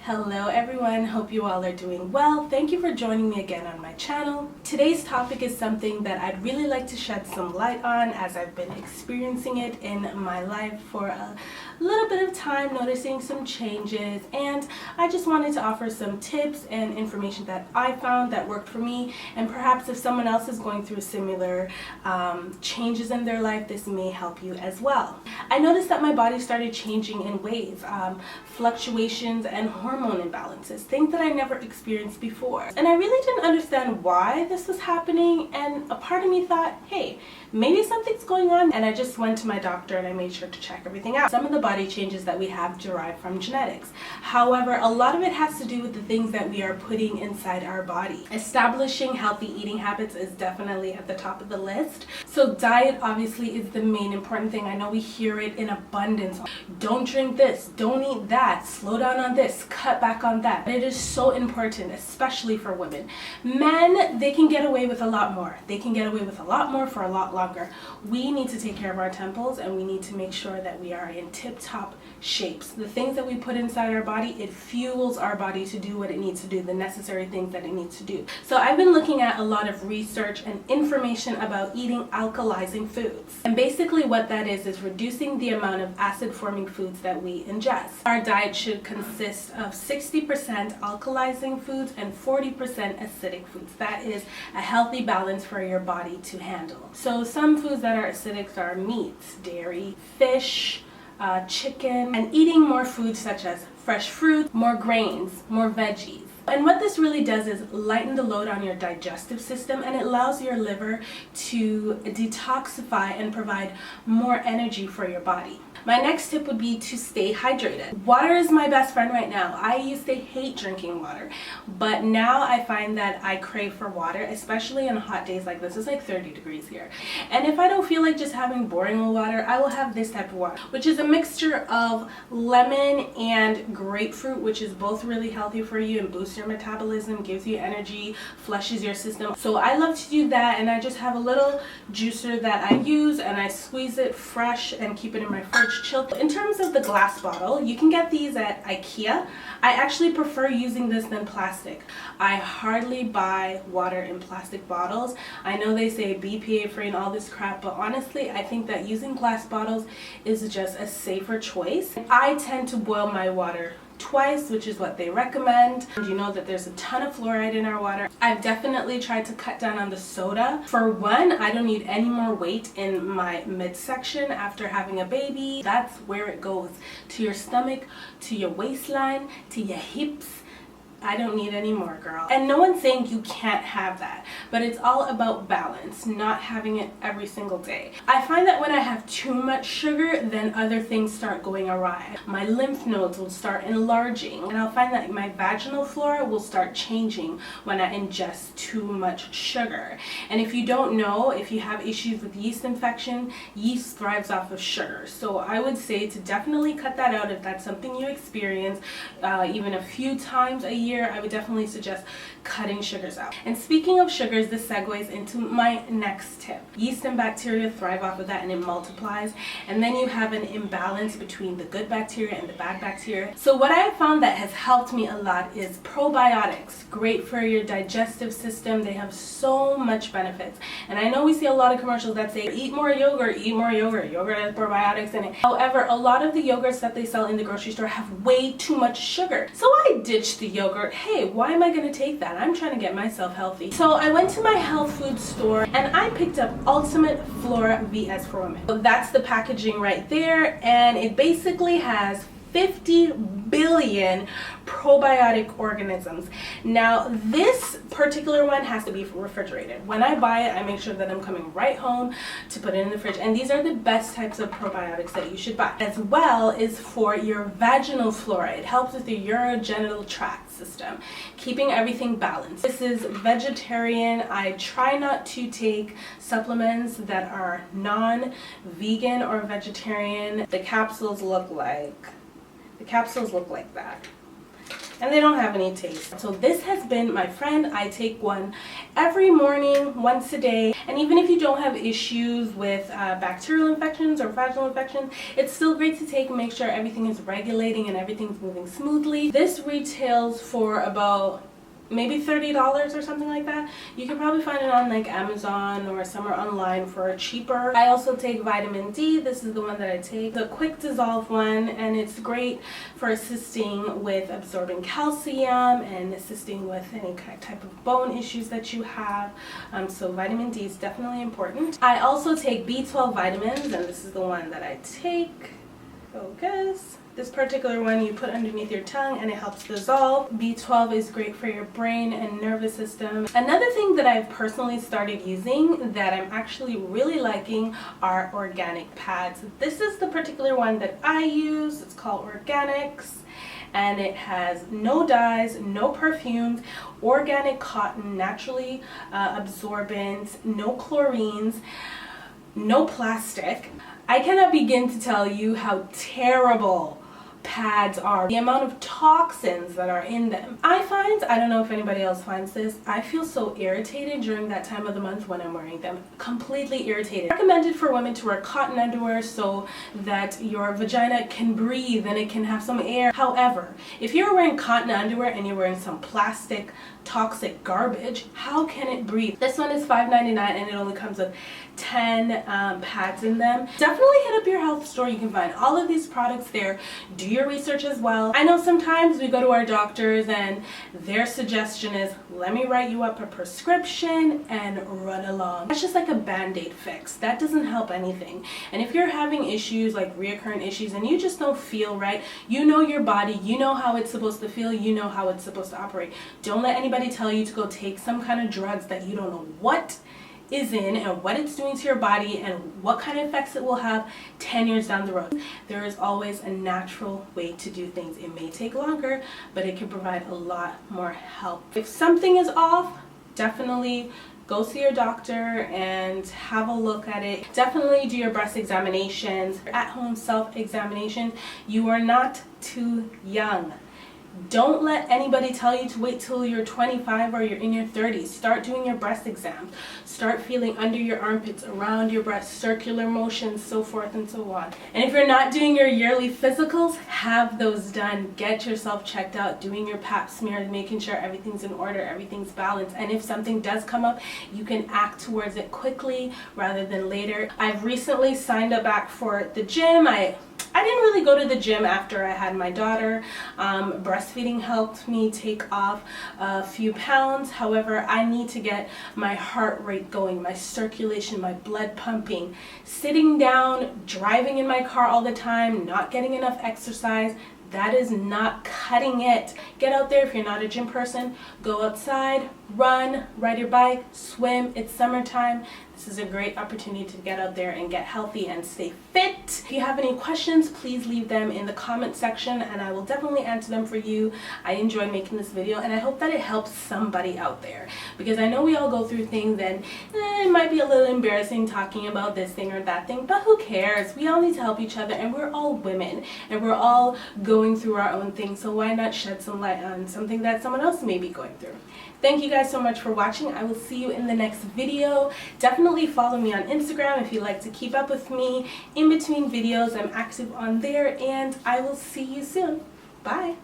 Hello everyone, hope you all are doing well. Thank you for joining me again on my channel. Today's topic is something that I'd really like to shed some light on, as I've been experiencing it in my life for a little bit of time, noticing some changes, and I just wanted to offer some tips and information that I found that worked for me, and perhaps if someone else is going through similar changes in their life, this may help you as well. I noticed that my body started changing in waves, fluctuations and hormone imbalances, things that I never experienced before. And I really didn't understand why this was happening, and a part of me thought, hey, maybe something's going on, and I just went to my doctor and I made sure to check everything out. Some of the body changes that we have derive from genetics. However, a lot of it has to do with the things that we are putting inside our body. Establishing healthy eating habits is definitely at the top of the list. So diet obviously is the main important thing. I know we hear it in abundance. Don't drink this, don't eat that, slow down on this, cut back on that. It is so important, especially for women. Men, they can get away with a lot more. They can get away with a lot more for a lot longer. We need to take care of our temples, and we need to make sure that we are in tip-top shapes. The things that we put inside our body, it fuels our body to do what it needs to do, the necessary things that it needs to do. So I've been looking at a lot of research and information about eating alkalizing foods. And basically what that is reducing the amount of acid-forming foods that we ingest. Our diet should consist of 60% alkalizing foods and 40% acidic foods. That is a healthy balance for your body to handle. So some foods that are acidic are meats, dairy, fish, chicken, and eating more foods such as fresh fruit, more grains, more veggies. And what this really does is lighten the load on your digestive system, and it allows your liver to detoxify and provide more energy for your body. My next tip would be to stay hydrated. Water is my best friend right now. I used to hate drinking water, but now I find that I crave for water, especially on hot days like this. It's like 30 degrees here. And if I don't feel like just having boring old water, I will have this type of water, which is a mixture of lemon and grapefruit, which is both really healthy for you and boosts your metabolism, gives you energy, flushes your system. So I love to do that, and I just have a little juicer that I use, and I squeeze it fresh and keep it in my fridge chilled. In terms of the glass bottle, you can get these at IKEA. I actually prefer using this than plastic. I hardly buy water in plastic bottles. I know they say BPA free and all this crap, but honestly I think that using glass bottles is just a safer choice. I tend to boil my water twice, which is what they recommend. And you know that there's a ton of fluoride in our water. I've definitely tried to cut down on the soda. For one, I don't need any more weight in my midsection after having a baby. That's where it goes, to your stomach, to your waistline, to your hips. I don't need any more, girl. And no one's saying you can't have that, but it's all about balance, not having it every single day. I find that when I have too much sugar, then other things start going awry. My lymph nodes will start enlarging, and I'll find that my vaginal flora will start changing when I ingest too much sugar. And if you don't know, if you have issues with yeast infection, yeast thrives off of sugar. So I would say to definitely cut that out if that's something you experience, even a few times a year. I would definitely suggest cutting sugars out. And speaking of sugars, this segues into my next tip. Yeast and bacteria thrive off of that, and it multiplies, and then you have an imbalance between the good bacteria and the bad bacteria. So what I have found that has helped me a lot is probiotics. Great for your digestive system. They have so much benefits, and I know we see a lot of commercials that say eat more yogurt, eat more yogurt. Yogurt has probiotics in it. However, a lot of the yogurts that they sell in the grocery store have way too much sugar. So I ditched the yogurt. Hey, why am I going to take that? I'm trying to get myself healthy. So I went to my health food store and I picked up Ultimate Flora VS for Women. So that's the packaging right there, and it basically has 50 billion probiotic organisms. Now this particular one has to be refrigerated. When I buy it, I make sure that I'm coming right home to put it in the fridge, and these are the best types of probiotics that you should buy. As well is for your vaginal flora. It helps with the urogenital tract system, keeping everything balanced. This is vegetarian. I try not to take supplements that are non-vegan or vegetarian. The capsules look like that. and they don't have any taste. So this has been my friend. I take one every morning, once a day, and even if you don't have issues with bacterial infections or vaginal infections, it's still great to take and make sure everything is regulating and everything's moving smoothly. This retails for about maybe $30 or something like that. You can probably find it on like Amazon or somewhere online for cheaper. I also take vitamin D. This is the one that I take, the quick dissolve one, and it's great for assisting with absorbing calcium and assisting with any type of bone issues that you have. So vitamin D is definitely important. I also take B12 vitamins, and this is the one that I take. Focus. This particular one you put underneath your tongue and it helps dissolve. B12 is great for your brain and nervous system. Another thing that I've personally started using that I'm actually really liking are organic pads. This is the particular one that I use. It's called Organics, and it has no dyes, no perfumes, organic cotton, naturally absorbent, no chlorines, no plastic. I cannot begin to tell you how terrible pads are, the amount of toxins that are in them. I don't know if anybody else finds this, I feel so irritated during that time of the month when I'm wearing them. Completely irritated. Recommended for women to wear cotton underwear so that your vagina can breathe and it can have some air. However, if you're wearing cotton underwear and you're wearing some plastic toxic garbage, how can it breathe? This one is $5.99 and it only comes with 10 pads in them. Definitely hit up your health store. You can find all of these products there. Do your research as well. I know sometimes we go to our doctors and their suggestion is, let me write you up a prescription and run along. That's just like a band-aid fix. That doesn't help anything. And if you're having issues like reoccurring issues and you just don't feel right, you know your body, you know how it's supposed to feel, you know how it's supposed to operate. Don't let anybody tell you to go take some kind of drugs that you don't know what is in and what it's doing to your body and what kind of effects it will have 10 years down the road. There is always a natural way to do things. It may take longer, but it can provide a lot more help. If something is off, definitely go see your doctor and have a look at it. Definitely do your breast examinations, at-home self-examination. You are not too young. Don't let anybody tell you to wait till you're 25 or you're in your 30s. Start doing your breast exams. Start feeling under your armpits, around your breast, circular motions, so forth and so on. And if you're not doing your yearly physicals, have those done. Get yourself checked out, doing your pap smears, making sure everything's in order, everything's balanced. And if something does come up, you can act towards it quickly rather than later. I've recently signed up back for the gym. I didn't really go to the gym after I had my daughter. Breastfeeding helped me take off a few pounds. However, I need to get my heart rate going, my circulation, my blood pumping. Sitting down, driving in my car all the time, not getting enough exercise, that is not cutting it. Get out there if you're not a gym person. Go outside, run, ride your bike, swim. It's summertime. This is a great opportunity to get out there and get healthy and stay fit. If you have any questions, please leave them in the comment section and I will definitely answer them for you. I enjoy making this video and I hope that it helps somebody out there, because I know we all go through things and it might be a little embarrassing talking about this thing or that thing, but who cares? We all need to help each other and we're all women and we're all going through our own things, so why not shed some light on something that someone else may be going through. Thank you guys so much for watching. I will see you in the next video. Definitely follow me on Instagram if you'd like to keep up with me in between videos. I'm active on there and I will see you soon. Bye.